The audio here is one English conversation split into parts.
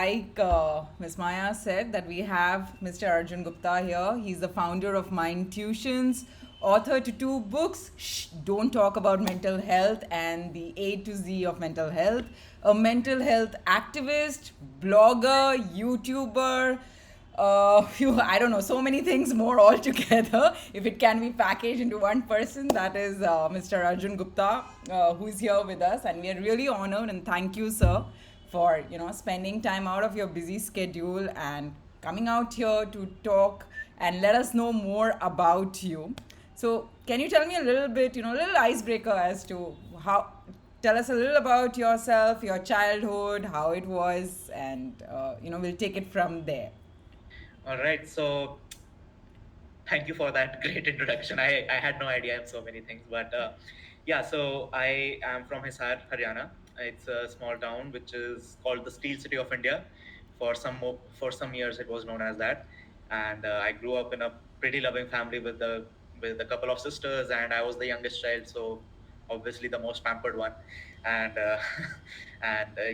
Like Ms. Maya said, that we have Mr. Arjun Gupta here. He's the founder of Mind Tuitions, author to two books, Shh, Don't Talk About Mental Health and the A to Z of Mental Health, a mental health activist, blogger, YouTuber, I don't know, so many things more altogether. If it can be packaged into one person, that is Mr. Arjun Gupta, who is here with us. And we are really honored and thank you, sir, for spending time out of your busy schedule and coming out here to talk and let us know more about you. So can you tell me a little bit, a little icebreaker as to how, tell us a little about yourself, your childhood, how it was, and we'll take it from there. All right. So thank you for that great introduction. I had no idea I'm so many things, but yeah. So I am from Hisar, Haryana. It's a small town which is called the Steel City of India. For some years, it was known as that. And I grew up in a pretty loving family with a couple of sisters, and I was the youngest child, so obviously the most pampered one. And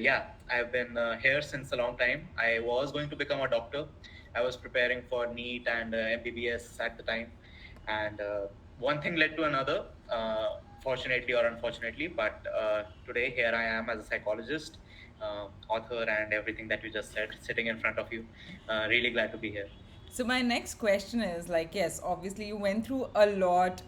yeah, I've been here since a long time. I was going to become a doctor. I was preparing for NEET and MBBS at the time, and one thing led to another, fortunately or unfortunately. But today, here I am as a psychologist, author, and everything that you just said, sitting in front of you. Really glad to be here. So my next question is like, yes, obviously you went through a lot,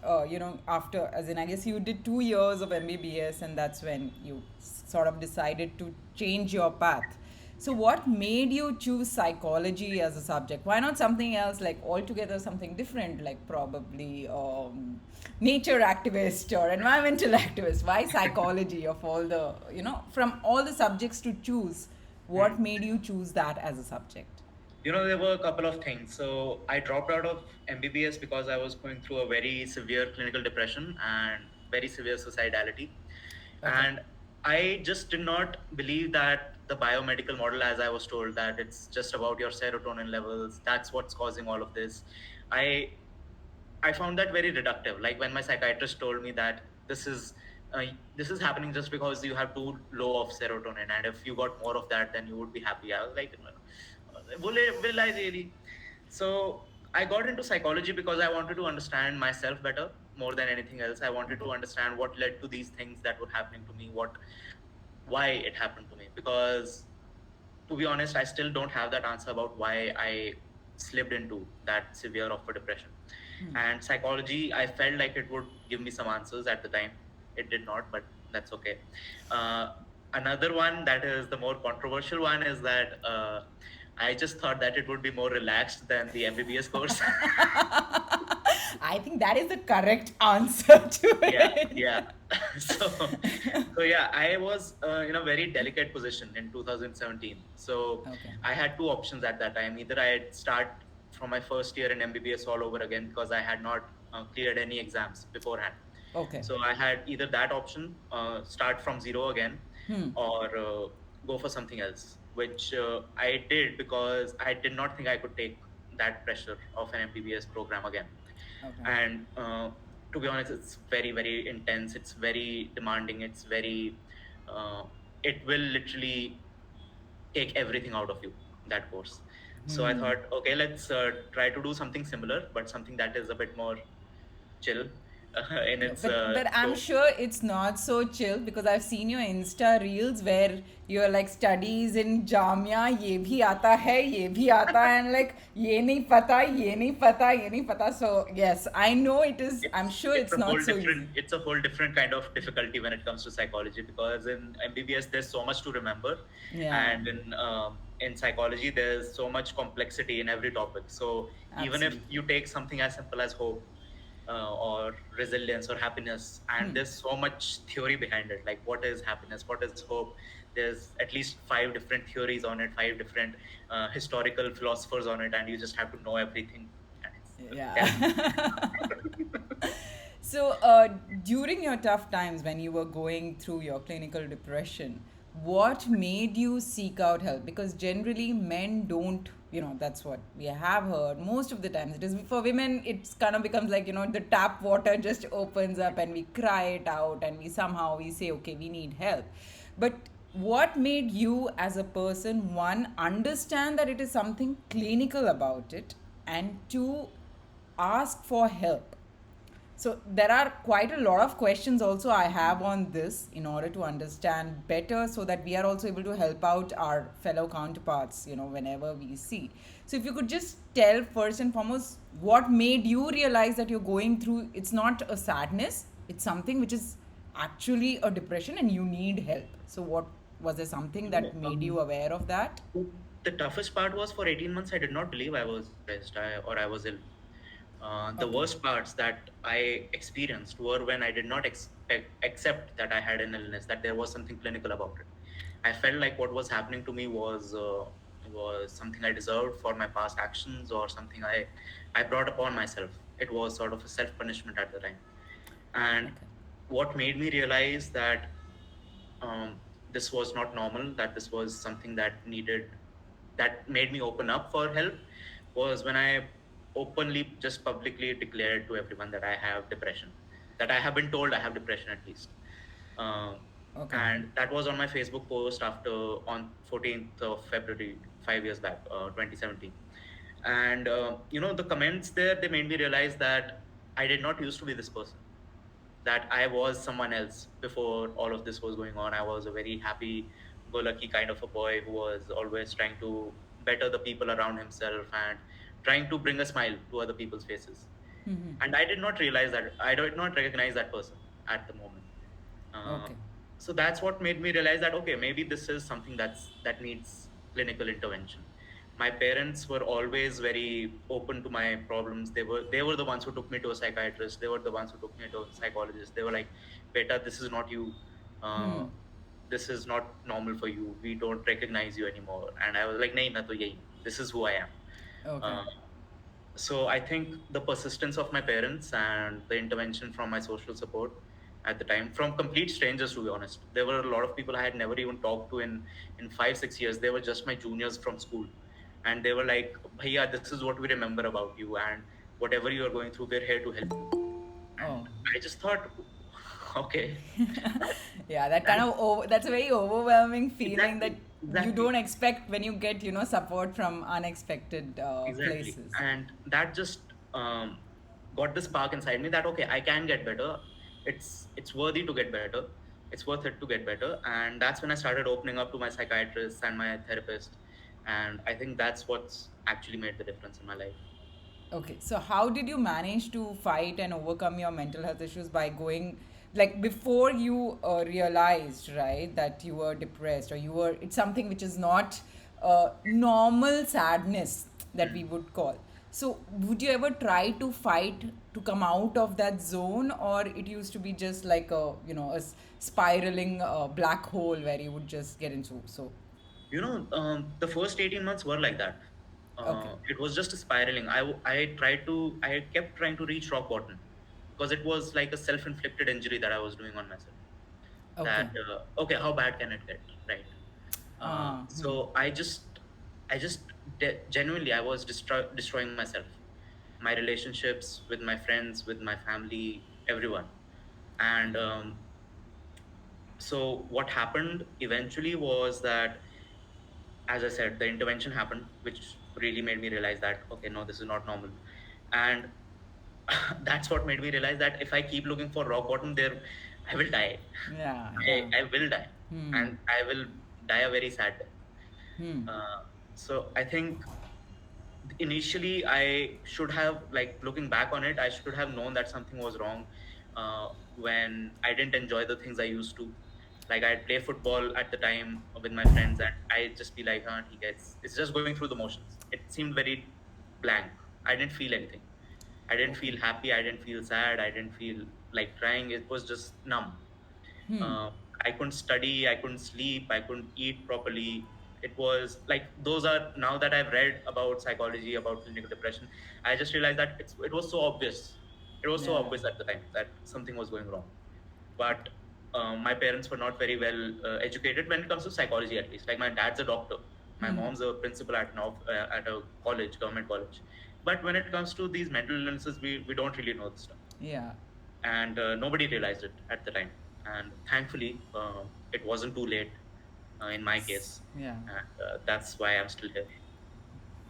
after, as in, I guess you did 2 years of MBBS, and that's when you sort of decided to change your path. So what made you choose psychology as a subject? Why not something else, like altogether something different, like probably nature activist or environmental activist? Why psychology of all the, from all the subjects to choose, Hmm. what made you choose that as a subject? There were a couple of things. So I dropped out of MBBS because I was going through a very severe clinical depression and very severe suicidality. Okay. And I just did not believe that the biomedical model, as I was told, that it's just about your serotonin levels, that's what's causing all of this. I I found that very reductive. Like when my psychiatrist told me that this is uh, this is happening just because you have too low of serotonin, and if you got more of that, then you would be happy. I was like, will I really? So I got into psychology because I wanted to understand myself better more than anything else. I wanted to understand what led to these things that were happening to me, why it happened to me. Because to be honest, I still don't have that answer about why I slipped into that severe of a depression. And psychology, I felt like it would give me some answers at the time. It did not, but that's okay. Uh, Another one that is the more controversial one is that I just thought that it would be more relaxed than the MBBS course. I think that is the correct answer to Yeah, it. yeah. so so yeah, I was in a very delicate position in 2017. So Okay. I had two options at that time. Either I'd start from my first year in MBBS all over again because I had not cleared any exams beforehand. Okay. So I had either that option, start from zero again, or go for something else, which I did because I did not think I could take that pressure of an MBBS program again. Okay. And to be honest, it's very, very intense. It's very demanding. Uh, it will literally take everything out of you, that course. So I thought, okay, let's try to do something similar, but something that is a bit more chill in Yeah, its but I'm scope. sure it's not so chill because I've seen your Insta reels where you're like studies in Jamia, ये भी आता है, ये भी आता है, and like ये नहीं पता, ये नहीं पता, ये नहीं पता. So yes, I know it is. I'm sure It's it's a not whole so different easy. it's a whole different kind of difficulty when it comes to psychology, because in MBBS there's so much to remember, Yeah, and in psychology there's so much complexity in every topic. So even if absolutely. you take something as simple as hope, or resilience or happiness, and there's so much theory behind it, like what is happiness, what is hope, there's at least five different theories on it, five different historical philosophers on it, and you just have to know everything, and it's challenging. Yeah. So, during your tough times when you were going through your clinical depression, what made you seek out help? Because generally, men don't, that's what we have heard most of the times. It is for women, it's kind of becomes like, the tap water just opens up and we cry it out and we somehow we say, okay, we need help. But what made you as a person, one, understand that it is something clinical about it, and two, ask for help? So there are quite a lot of questions also I have on this in order to understand better, so that we are also able to help out our fellow counterparts, whenever we see. So if you could just tell first and foremost what made you realize that you're going through, it's not a sadness, it's something which is actually a depression and you need help. So what was there something You that know, made you aware of that? the toughest part was for 18 months, I did not believe I was depressed or I was ill. The Okay. worst parts that I experienced were when I did not accept that I had an illness, that there was something clinical about it. I felt like what was happening to me was something I deserved for my past actions or something I brought upon myself. It was sort of a self punishment at the time. And Okay. what made me realize that this was not normal, that this was something that made me open up for help, was when I openly, just publicly declared to everyone that I have depression, that I have been told I have depression at least. Um, Okay. and that was on my Facebook post on 14th of February, 5 years back, 2017. And the comments there, they made me realize that I did not used to be this person, that I was someone else before all of this was going on. I was a very happy go lucky kind of a boy who was always trying to better the people around himself and trying to bring a smile to other people's faces. And I did not realize that, I did not recognize that person at the moment. Uh, Okay. so that's what made me realize that okay, maybe this is something that needs clinical intervention. My parents were always very open to my problems. They were the ones who took me to a psychiatrist. They were the ones who took me to a psychologist. They were like, "Beta, this is not you. Uh, this is not normal for you. We don't recognize you anymore." And I was like, "Nahi, main to yahi. This is who I am." Okay. Uh, so I think the persistence of my parents and the intervention from my social support at the time, from complete strangers, to be honest, there were a lot of people I had never even talked to in 5 6 years. They were just my juniors from school, and they were like, "Bhaiya, this is what we remember about you, and whatever you are going through, we're here to help you." Oh. And I just thought, okay, Yeah, that kind that's of that's a very overwhelming feeling that exactly, you exactly. don't expect when you get support from unexpected Exactly. places. And that just um, got the spark inside me that okay, I can get better. It's worthy to get better. It's worth it to get better. And that's when I started opening up to my psychiatrist and my therapist. And I think that's what's actually made the difference in my life. Okay, so how did you manage to fight and overcome your mental health issues by going, like, before you realized, right, that you were depressed, or it's something which is not normal sadness that we Hmm. would call. So, would you ever try to fight to come out of that zone, or it used to be just like a spiraling black hole where you would just get into? So, The first 18 months were like that. okay, It was just spiraling. I kept trying to reach rock bottom because it was like a self-inflicted injury that I was doing on myself. okay, That okay, how bad can it get, right? So I just genuinely, I was destroying myself, my relationships with my friends, with my family, everyone. And so what happened eventually was that, as I said, the intervention happened, which really made me realize that okay, no, this is not normal. And that's what made me realize that if I keep looking for rock bottom there, I will die. yeah, I, yeah, I will die, and I will die a very sad death. So I think initially I should have, like, looking back on it, I should have known that something was wrong when I didn't enjoy the things I used to. Like, I'd play football at the time with my friends, and I'd just be like, he gets, it's just going through the motions. It seemed very blank. I didn't feel anything. I didn't okay. feel happy. I didn't feel sad. I didn't feel like crying. It was just numb. uh, I couldn't study, I couldn't sleep, I couldn't eat properly. It was like, those are, now that I've read about psychology, about clinical depression, I just realized that it was so obvious. It was so Yeah. obvious at the time that something was going wrong. But my parents were not very well educated when it comes to psychology, at least. Like, my dad's a doctor, my mom's a principal at a college, government college. But when it comes to these mental illnesses, we don't really know this stuff, Yeah. and nobody realized it at the time. And thankfully, it wasn't too late. in my case, Yeah. and that's why I'm still here.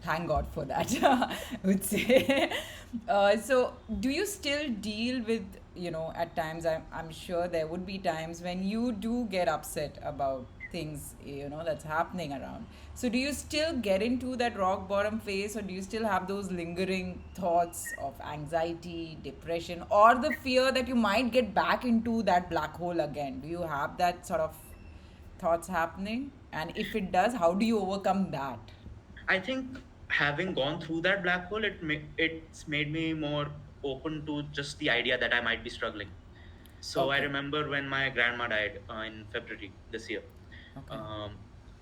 Thank God for that, I would say. So, do you still deal with, at times, I'm sure there would be times when you do get upset about things, that's happening around. So, do you still get into that rock bottom phase, or do you still have those lingering thoughts of anxiety, depression, or the fear that you might get back into that black hole again? Do you have that sort of thoughts happening? And if it does, how do you overcome that? I think having gone through that black hole, it's made me more open to just the idea that I might be struggling. So I Okay. remember when my grandma died in February this year. Okay. Um,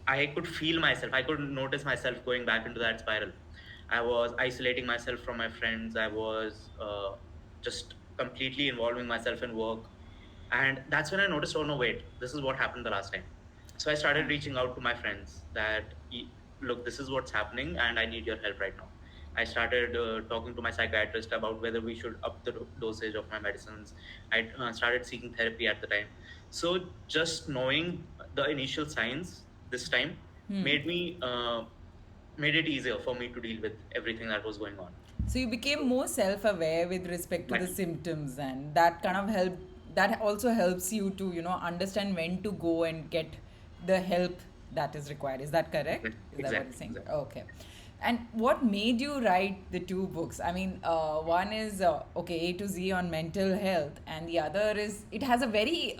I could feel myself. I could notice myself going back into that spiral. I was isolating myself from my friends. I was just completely involving myself in work, and that's when I noticed, oh no, wait, this is what happened the last time. So I started Fine. reaching out to my friends that, look, this is what's happening, and I need your help right now. I started talking to my psychiatrist about whether we should up the dosage of my medicines. I started seeking therapy at the time. So just knowing the initial signs this time Hmm. made me made it easier for me to deal with everything that was going on. So you became So more self-aware with respect to the exactly, symptoms, and that kind of help. That also helps you to understand when to go and get the help that is required. Is that correct? Is that what you're exactly, saying? exactly. Okay. And what made you write the two books? I mean, one is okay, A to Z on mental health, and the other is it has a very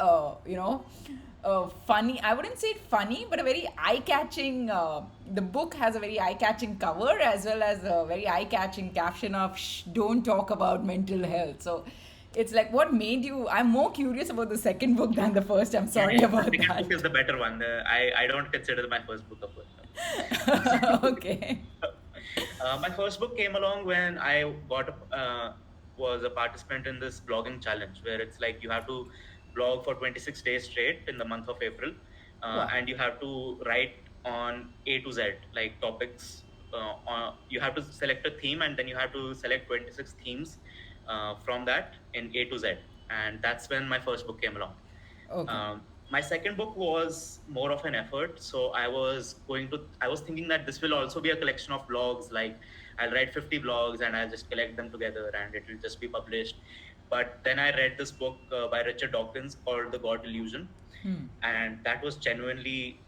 funny, I wouldn't say it funny, but a very eye-catching, the book has a very eye-catching cover as well as a very eye-catching caption of "Shh, don't talk about mental health." So it's like, what made you? I'm more curious about the second book than the first. I'm Yeah, sorry yeah. The about second book is that. the better one. I don't consider my first book a book. Okay. My first book came along when I was a participant in this blogging challenge where it's like you have to blog for 26 days straight in the month of April, Wow. and you have to write on A to Z, like topics. You have to select a theme, and then you have to select 26 themes from that in A to Z, and that's when my first book came along. Okay. My second book was more of an effort. So I was thinking that this will also be a collection of blogs. Like I'll write 50 blogs and I'll just collect them together and it will just be published. But then I read this book by Richard Dawkins called The God Illusion. Hmm. And that was genuinely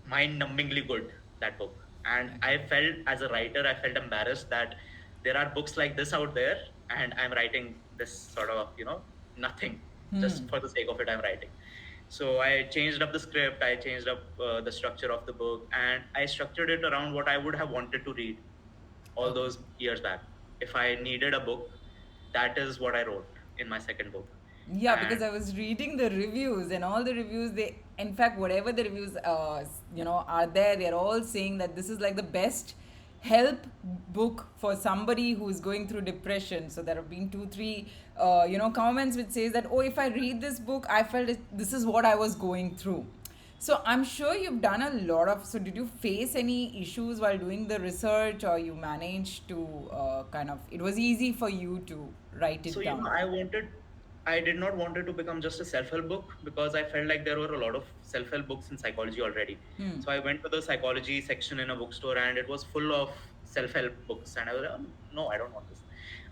mind-numbingly good, that book. And I felt, as a writer, I felt embarrassed that there are books like this out there and I'm writing this sort of, nothing, Hmm. just for the sake of it, I'm writing. So I changed up the script, I changed up the structure of the book, and I structured it around what I would have wanted to read all Okay. those years back. If I needed a book, that is what I wrote in my second book. Yeah, because And I was reading the reviews, and all the reviews, in fact, whatever the reviews, are there, they're all saying that this is like the best help book for somebody who is going through depression. So there have been two, three, comments which says that, oh, if I read this book, I felt this is what I was going through. So I'm sure you've done a lot of. So did you face any issues while doing the research, or you managed to kind of? It was easy for you to write so it down. I did not want it to become just a self-help book because I felt like there were a lot of self-help books in psychology already. Hmm. So I went to the psychology section in a bookstore and it was full of self-help books, and I was like, "Oh, no, I don't want this."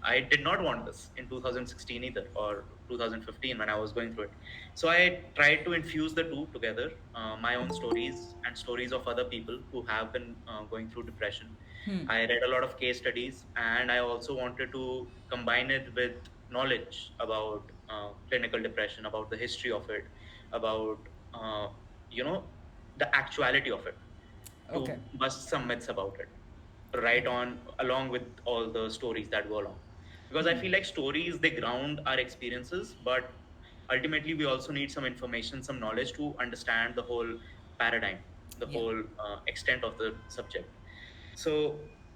I did not want this in 2016 either, or 2015 when I was going through it. So I tried to infuse the two together, my own stories and stories of other people who have been going through depression. Hmm. I read a lot of case studies, and I also wanted to combine it with knowledge about clinical depression, about the history of it, about uh, you know the actuality of it, to Okay. bust some myths about it, right Okay. on along with all the stories that go along. Because I Hmm. feel like stories, they ground our experiences, but ultimately we also need some information, some knowledge to understand the whole paradigm, the Yeah. whole extent of the subject. So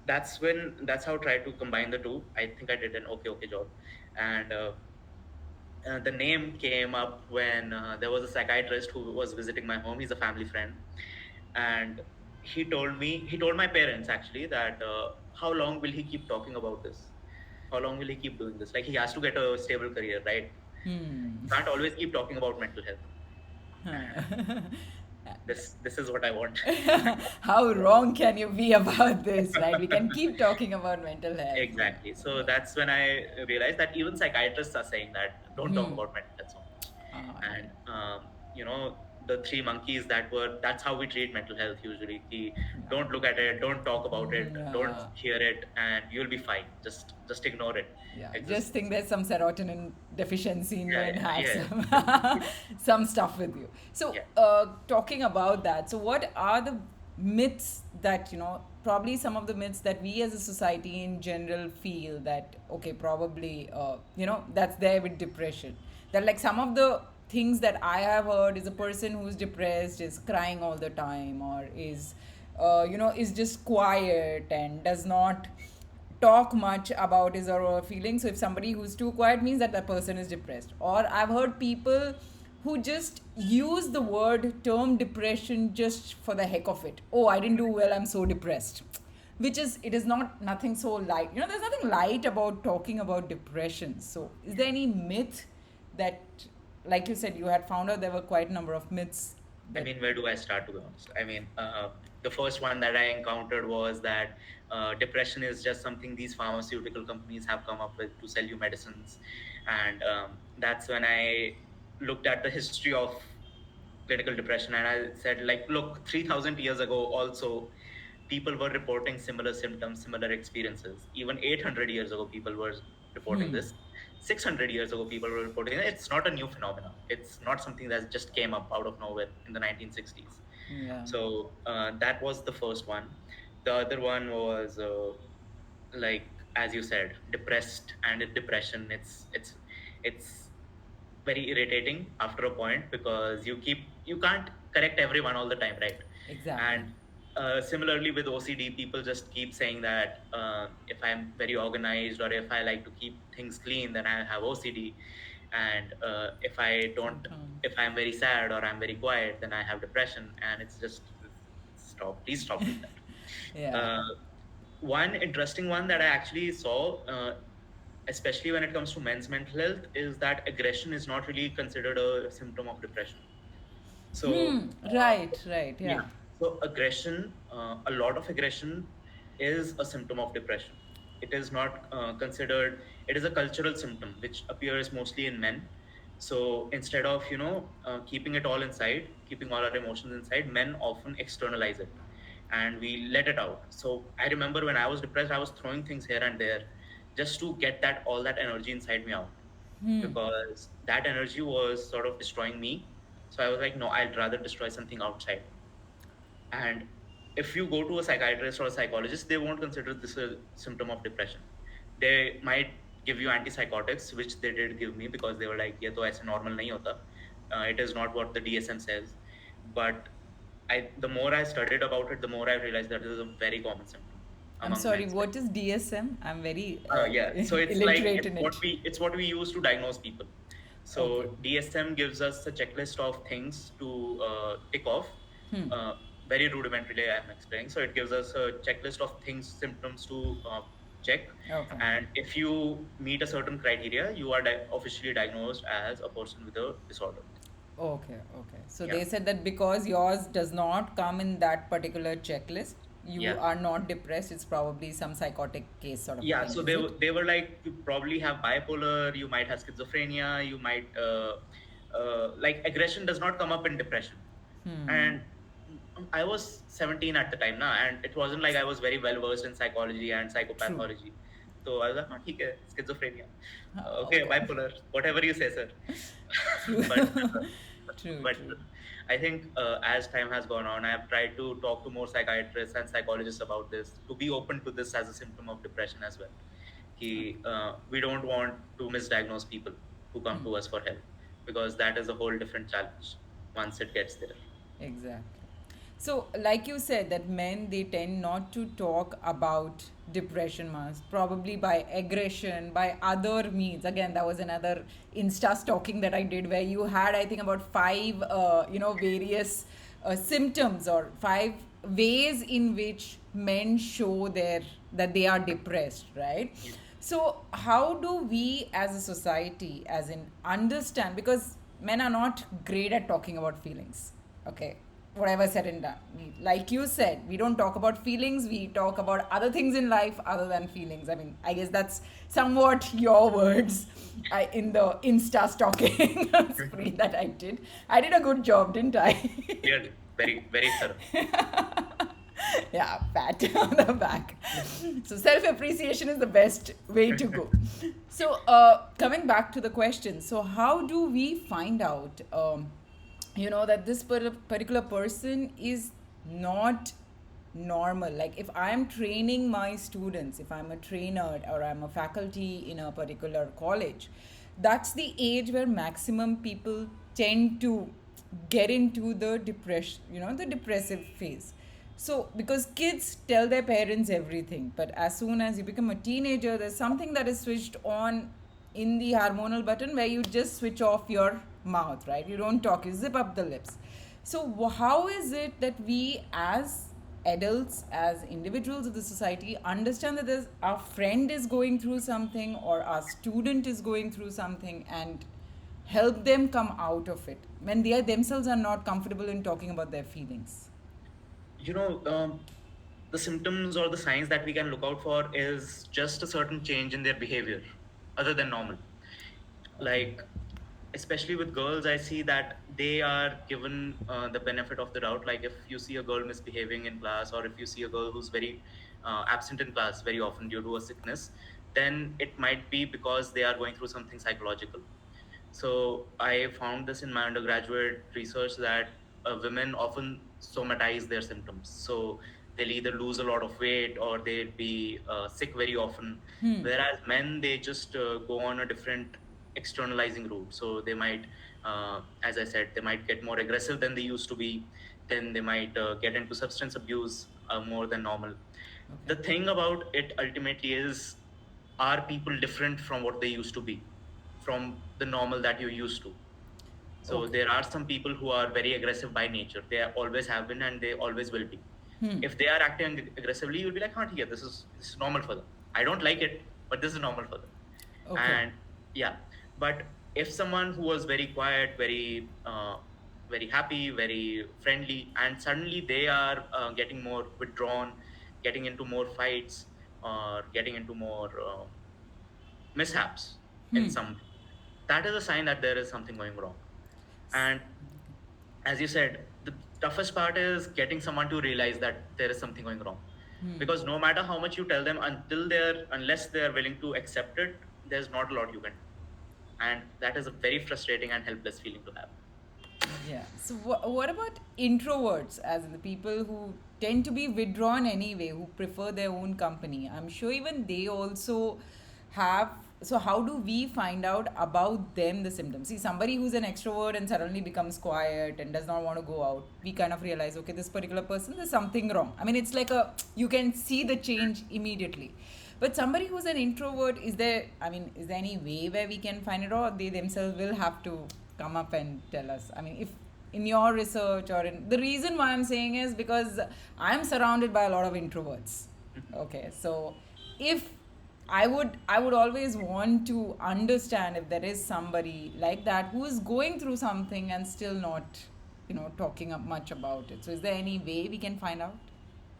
that's how I tried to combine the two. I think I did an okay job. And the name came up when there was a psychiatrist who was visiting my home. He's a family friend, and he told my parents actually that how long will he keep talking about this? How long will he keep doing this? Like, he has to get a stable career, right? Hmm. Can't always keep talking about mental health. Huh. This is what I want. How wrong can you be about this, right? We can keep talking about mental health. Yeah. Exactly. So Yeah. that's when I realized that even psychiatrists are saying that don't talk Hmm. about mental health so much. And Yeah. the three monkeys that's how we treat mental health usually. Don't look at it, don't talk about it, don't Yeah. hear it, and you'll be fine. Just ignore it. Yeah, just think Existence. there's some serotonin deficiency in you Yeah, and have yeah, some yeah, some stuff with you. So, yeah. talking about that, so what are the myths that probably some of the myths that we as a society in general feel that okay, probably that's there with depression. That like some of the things that I have heard is a person who's depressed is crying all the time or is just quiet and does not talk much about his or her feelings. So if somebody who's too quiet means that that person is depressed. Or I've heard people who just use the word term depression just for the heck of it. Oh, I didn't do well, I'm so depressed. Which is it is not nothing so light. There's nothing light about talking about depression. So is there any myth that like you said you had found out there were quite a number of myths I that mean, where do I start, to be honest? I mean, the first one that I encountered was that depression is just something these pharmaceutical companies have come up with to sell you medicines. And that's when I looked at the history of clinical depression and I said, like, look, 3,000 years ago, also, people were reporting similar symptoms, similar experiences. Even 800 years ago, people were reporting this. 600 years ago, people were reporting it. It's not a new phenomenon. It's not something that just came up out of nowhere in the 1960s. yeah. So that was the first one. The other one was like, as you said, depressed and depression. It's very irritating after a point because you can't correct everyone all the time, right? Exactly. And similarly with OCD, people just keep saying that if I'm very organized or if I like to keep things clean, then I have OCD. And if I don't, Sometimes. if I'm very sad or I'm very quiet, then I have depression. And it's just stop. Please stop doing that. Yeah. One interesting one that I actually saw, especially when it comes to men's mental health, is that aggression is not really considered a symptom of depression. So, Right, right, yeah. yeah. So, aggression, a lot of aggression is a symptom of depression. It is not considered, it is a cultural symptom which appears mostly in men. So, instead of, keeping it all inside, keeping all our emotions inside, men often externalize it and we let it out. So, I remember when I was depressed, I was throwing things here and there just to get all that energy inside me out because that energy was sort of destroying me. So I was like, no, I'd rather destroy something outside. And if you go to a psychiatrist or a psychologist, they won't consider this a symptom of depression. They might give you antipsychotics, which they did give me because they were like, "ये तो ऐसे normal नहीं होता." It is not what the DSM says. But the more I studied about it, the more I realized that it is a very common symptom I'm among sorry, men. what is DSM? I'm very Yeah, so it's like illiterate in it. it's what we use to diagnose people. Okay. So DSM gives us a checklist of things to tick off. Uh, Very rudimentarily, I'm explaining. So it gives us a checklist of things, symptoms to check, Okay. and if you meet a certain criteria, you are officially diagnosed as a person with a disorder. Okay, okay. So Yeah, they said that because yours does not come in that particular checklist, you yeah. are not depressed. It's probably some psychotic case sort of a Yeah, thing, so is it? they were like, you probably have bipolar, you might have schizophrenia, you might like aggression does not come up in depression. And I was 17 at the time now, and it wasn't like I was very well versed in psychology and True. psychopathology. So I was like, "ठीक है, schizophrenia, okay, Okay. bipolar, whatever you say, sir." True. but True, but true. I think as time has gone on, I have tried to talk to more psychiatrists and psychologists about this to be open to this as a symptom of depression as well. We don't want to misdiagnose people who come to us for help because that is a whole different challenge once it gets there. Exactly. So, like you said, that men they tend not to talk about depression much, probably by aggression, by other means. Again, that was another Insta stalking that I did where you had, I think, about five, various symptoms or five ways in which men show that they are depressed, right? Yeah. So, how do we as a society, as in understand, because men are not great at talking about feelings, okay? whatever said and done. Like you said, we don't talk about feelings, we talk about other things in life other than feelings. I mean, I guess that's somewhat your words in the Insta stalking spree that I did. I did a good job, didn't I? Clearly, very, very thorough. Yeah, pat on the back. So self appreciation is the best way to go. So coming back to the question, so how do we find out, that this particular person is not normal? Like if I'm training my students, if I'm a trainer or I'm a faculty in a particular college, that's the age where maximum people tend to get into the depression, the depressive phase. So because kids tell their parents everything, but as soon as you become a teenager, there's something that is switched on in the hormonal button where you just switch off your mouth, right? You don't talk, you zip up the lips. So how is it that we as adults, as individuals of the society, understand that our friend is going through something or our student is going through something, and help them come out of it when they themselves are not comfortable in talking about their feelings? You know, the symptoms or the signs that we can look out for is just a certain change in their behavior other than normal. Okay. Like, especially with girls, I see that they are given the benefit of the doubt. Like, if you see a girl misbehaving in class, or if you see a girl who's very absent in class very often due to a sickness, then it might be because they are going through something psychological. So I found this in my undergraduate research that women often somatize their symptoms. So they'll either lose a lot of weight or they'll be sick very often. Whereas men, they just go on a different externalizing route. So they might, as I said, they might get more aggressive than they used to be. Then they might get into substance abuse more than normal. Okay. The thing about it ultimately is, are people different from what they used to be, from the normal that you used to? So Okay. there are some people who are very aggressive by nature. They always have been and they always will be. If they are acting aggressively, you'll be like, "Huh, yeah, this is normal for them. I don't like it, but this is normal for them." Okay. And yeah, but if someone who was very quiet, very happy, very friendly, and suddenly they are getting more withdrawn, getting into more fights, or getting into more mishaps in some, that is a sign that there is something going wrong. And as you said, the toughest part is getting someone to realize that there is something going wrong, because no matter how much you tell them, unless they're willing to accept it, there's not a lot you can do. And that is a very frustrating and helpless feeling to have. Yeah. So what about introverts, as in the people who tend to be withdrawn anyway, who prefer their own company? I'm sure even they also have. So how do we find out about them the symptoms? See, somebody who's an extrovert and suddenly becomes quiet and does not want to go out, we kind of realize, okay, this particular person, there's something wrong. I mean, it's like you can see the change immediately. But somebody who's an introvert, is there any way where we can find it, or they themselves will have to come up and tell us? I mean, if in your research or in the reason why I'm saying is because I'm surrounded by a lot of introverts. Okay, so if I would always want to understand if there is somebody like that who is going through something and still not, talking up much about it. So is there any way we can find out?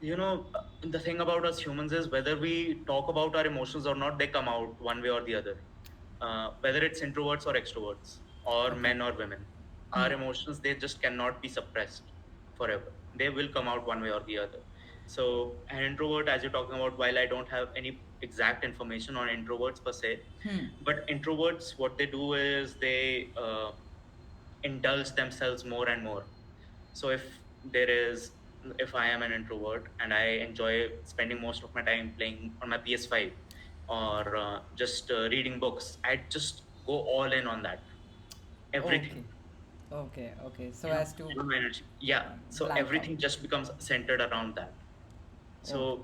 The thing about us humans is, whether we talk about our emotions or not, they come out one way or the other. Whether it's introverts or extroverts, or Okay. men or women, our emotions, they just cannot be suppressed forever. They will come out one way or the other. So an introvert, as you're talking about, while I don't have any exact information on introverts per se, but introverts, what they do is they indulge themselves more and more. So there is if I am an introvert and I enjoy spending most of my time playing on my PS5, or just reading books, I just go all in on that, everything. Okay. Okay. Okay. So you know as to All my energy, yeah. So blank out. everything just becomes centered around that. Okay. So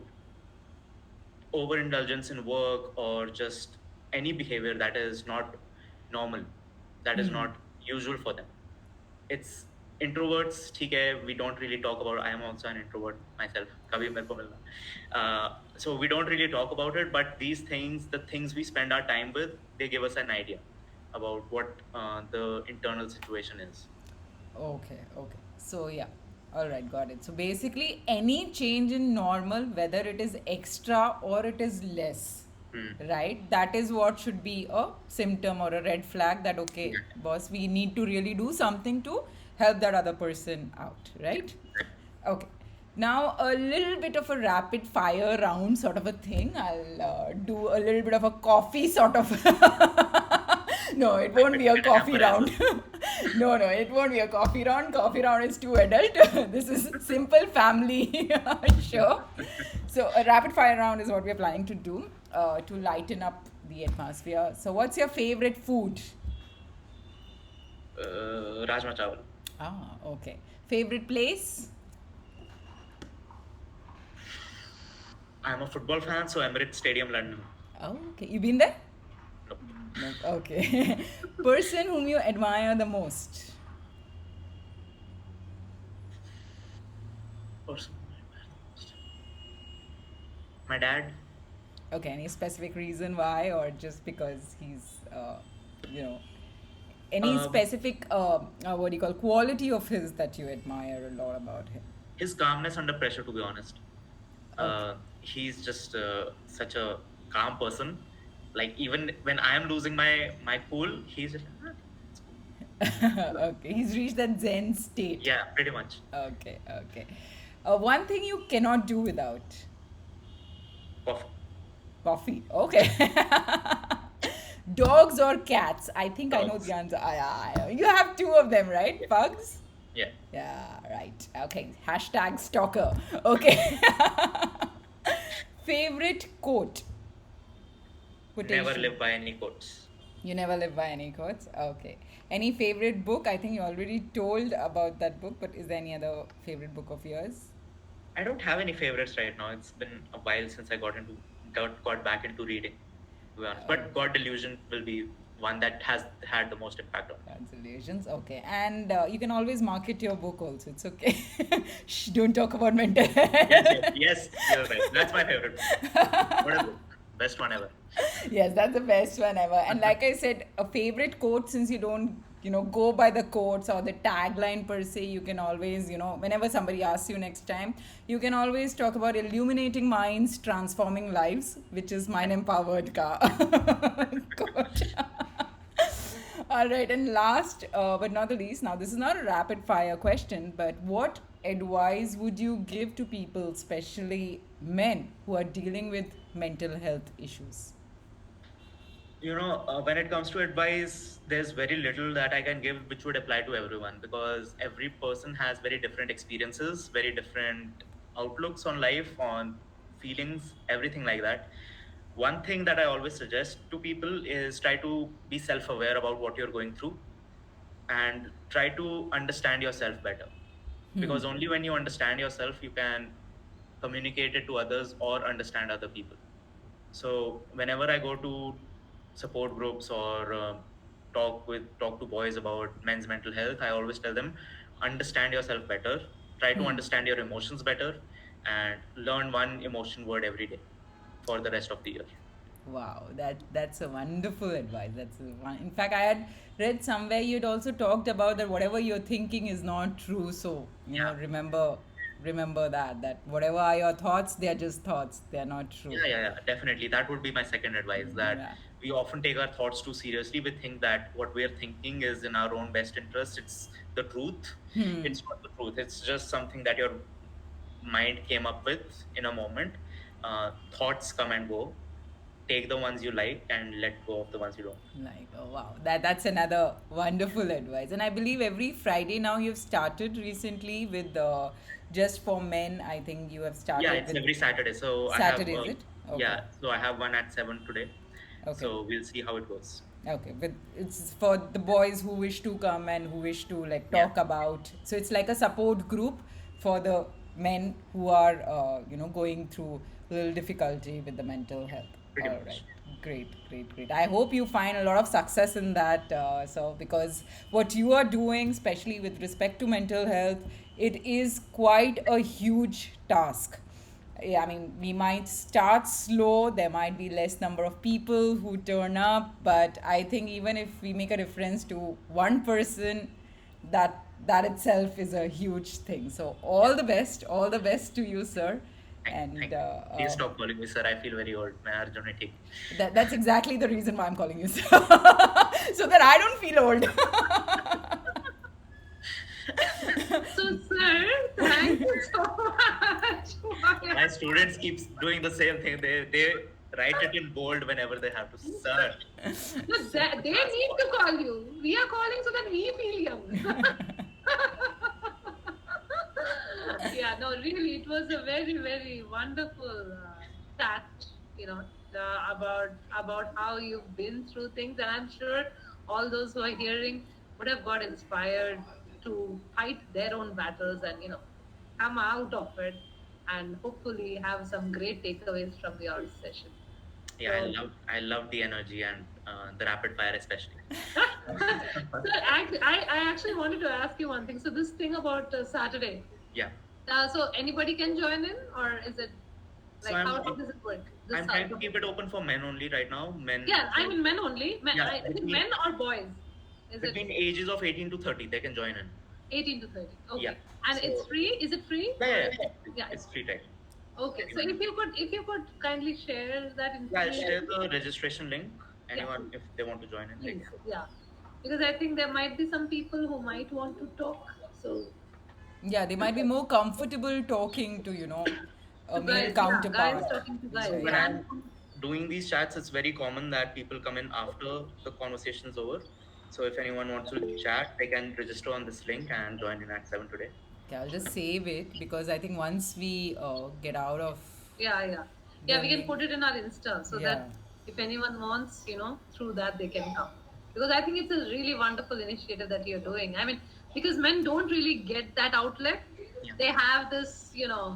overindulgence in work, or just any behavior that is not normal, that is not usual for them. It's introverts, ठीक है, we don't really talk about. I am also an introvert myself, कभी मेरे को मिलना. So we don't really talk about it, but these things, the things we spend our time with, they give us an idea about what the internal situation is. Okay. Okay. So yeah. All right, got it. So basically, any change in normal, whether it is extra or it is less, Hmm. right? That is what should be a symptom or a red flag that, Yeah. okay, boss, we need to really do something to help that other person out, Yeah. right? Okay. Now, a little bit of a rapid fire round sort of a thing. I'll do a little bit of a coffee sort of. No, it won't be a Get a coffee hamper as round. well. No, no, it won't be a coffee round. Coffee round is too adult. This is simple family show. So, a rapid fire round is what we're planning to do to lighten up the atmosphere. So, what's your favorite food? Rajma chawal. Ah, okay. Favorite place? I'm a football fan, so Emirates Stadium, London. Oh, okay. You been there? Nope. Nope. Okay. Person whom you admire the most? Person. My dad. Okay. Any specific reason why, or just because he's, you know, any Um, specific, what do you call, quality of his that you admire a lot about him? his calmness under pressure, to be honest. Okay. He's just such a calm person. Like even when I am losing my cool, he's just like, "Ah, it's cool." Okay. He's reached that Zen state. Yeah, pretty much. Okay. Okay. One thing you cannot do without Coffee. coffee. Okay. Dogs or cats? I think I know Dogs. the answer. You have two of them, right? Yeah. Pugs? Yeah. Yeah, right. Okay. Hashtag stalker. Okay. Favorite quote? Never Quotation. live by any quotes. You never live by any quotes? Okay. Any favorite book? I think you already told about that book, but is there any other favorite book of yours? I don't have any favorites right now. It's been a while since I got back into reading, to be honest. Oh, But God Delusion will be one that has had the most impact on me. Congratulations. Okay. And you can always market your book also. It's okay. Shh, don't talk about mental Yes, health. yes, yes, you're right. That's my favorite book. What a book. Best one ever. Yes, that's the best one ever. And like I said, a favorite quote, since you don't, go by the quotes or the tagline per se, you can always, whenever somebody asks you next time, you can always talk about illuminating minds, transforming lives, which is mine empowered car. Quote. All right, and last but not the least, now this is not a rapid fire question, but what advice would you give to people, especially men who are dealing with mental health issues? When it comes to advice, there's very little that I can give which would apply to everyone because every person has very different experiences, very different outlooks on life, on feelings, everything like that. One thing that I always suggest to people is try to be self aware about what you're going through and try to understand yourself better because only when you understand yourself you can communicate it to others or understand other people. So whenever I go to support groups or talk to boys about men's mental health, I always tell them understand yourself better, try to understand your emotions better, and learn one emotion word every day for the rest of the year. Wow, that's a wonderful advice. In fact, I had read somewhere you'd also talked about that whatever you're thinking is not true. So Yeah. remember that whatever are your thoughts, they are just thoughts. They are not true. Yeah, definitely. That would be my second advice that Yeah. we often take our thoughts too seriously. We think that what we're thinking is in our own best interest. It's the truth. It's not the truth. It's just something that your mind came up with in a moment. Thoughts come and go. Take the ones you like and let go of the ones you don't. Like, oh wow, that's another wonderful advice. And I believe every Friday now you've started recently with just for men. I think you have Yeah, started it's with every Saturday. So I have, Saturday, is it? Okay. yeah, so I have one at 7 today. Okay. So we'll see how it goes. Okay, but it's for the boys who wish to come and who wish to like Yeah, talk about. So it's like a support group for the men who are, going through a little difficulty with the mental health. pretty All right, much. great. I hope you find a lot of success in that. So because what you are doing, especially with respect to mental health, it is quite a huge task. Yeah, I mean, we might start slow, there might be less number of people who turn up, but I think even if we make a difference to one person, that that itself is a huge thing. So Yeah. all the best to you, sir. Thank And you. Please stop calling me sir. I feel very old. मैं अर्जुन है ठीक. that's exactly the reason why I'm calling you, sir. So that I don't feel old. So, sir, thank you so much. My students keeps doing the same thing. They write it in bold whenever they have to. Sir. No, they need to call you. We are calling so that we feel young. Yeah, no, really, it was a very, very wonderful chat, you know, about how you've been through things, and I'm sure all those who are hearing would have got inspired to fight their own battles and come out of it, and hopefully have some great takeaways from your session. Yeah, So, I love the energy and the rapid fire especially. so I actually wanted to ask you one thing. So this thing about Saturday. Yeah. So anybody can join in, or is it So like how does it work? This I'm trying to keep it open for men only right now. Men. Yeah, I mean men only. Yeah, Is it men or boys? Is it between ages of 18 to 30, they can join in. 18 to 30? Okay. Yeah. And it's So- free? Is it free? Yeah. Yeah. It's free time. Okay. So if you could kindly share that Yeah, I'll information. share the registration link. Anyone, if they want to join in, they Please. can. Yeah. Because I think there might be some people who might want to talk. So Yeah, they might be more comfortable talking to, a to male guys, counterpart. guys talking to guys. So when Yeah. I'm doing these chats, it's very common that people come in after the conversation is over. So if anyone wants to chat, they can register on this link and join in at 7 today. Okay, I'll just save it because I think once we get out of. Yeah. We can put it in our Insta so Yeah. that if anyone wants, through that they can come. Because I think it's a really wonderful initiative that you're doing. I mean, because men don't really get that outlet. Yeah. They have this,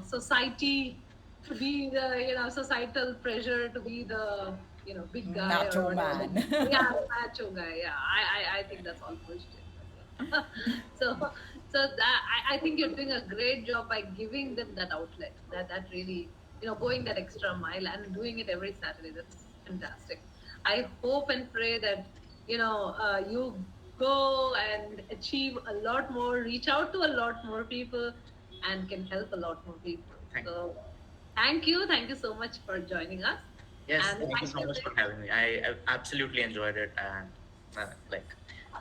society to be the, societal pressure to be the, big guy. Macho or whatever. man. Yeah, macho guy. Yeah, I think that's all bullshit. so I think you're doing a great job by giving them that outlet, that really, going that extra mile and doing it every Saturday. That's fantastic. I hope and pray that you go and achieve a lot more, reach out to a lot more people, and can help a lot more people. Thank you. So thank you so much for joining us. Yes, And thank you so much for having me. I absolutely enjoyed it, and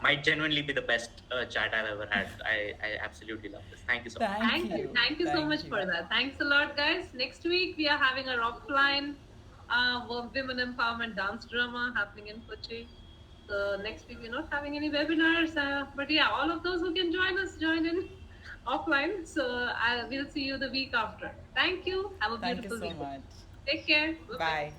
might genuinely be the best chat I've ever had. I absolutely love this. Thank you so much. Thank you so much for that. Thanks a lot, guys. Next week we are having our offline women empowerment dance drama happening in Kochi. So next week we're not having any webinars, but yeah, all of those who can join us, join in offline. So I will see you the week after. Thank you. Have a Thank you beautiful so week. much. Take care. Bye.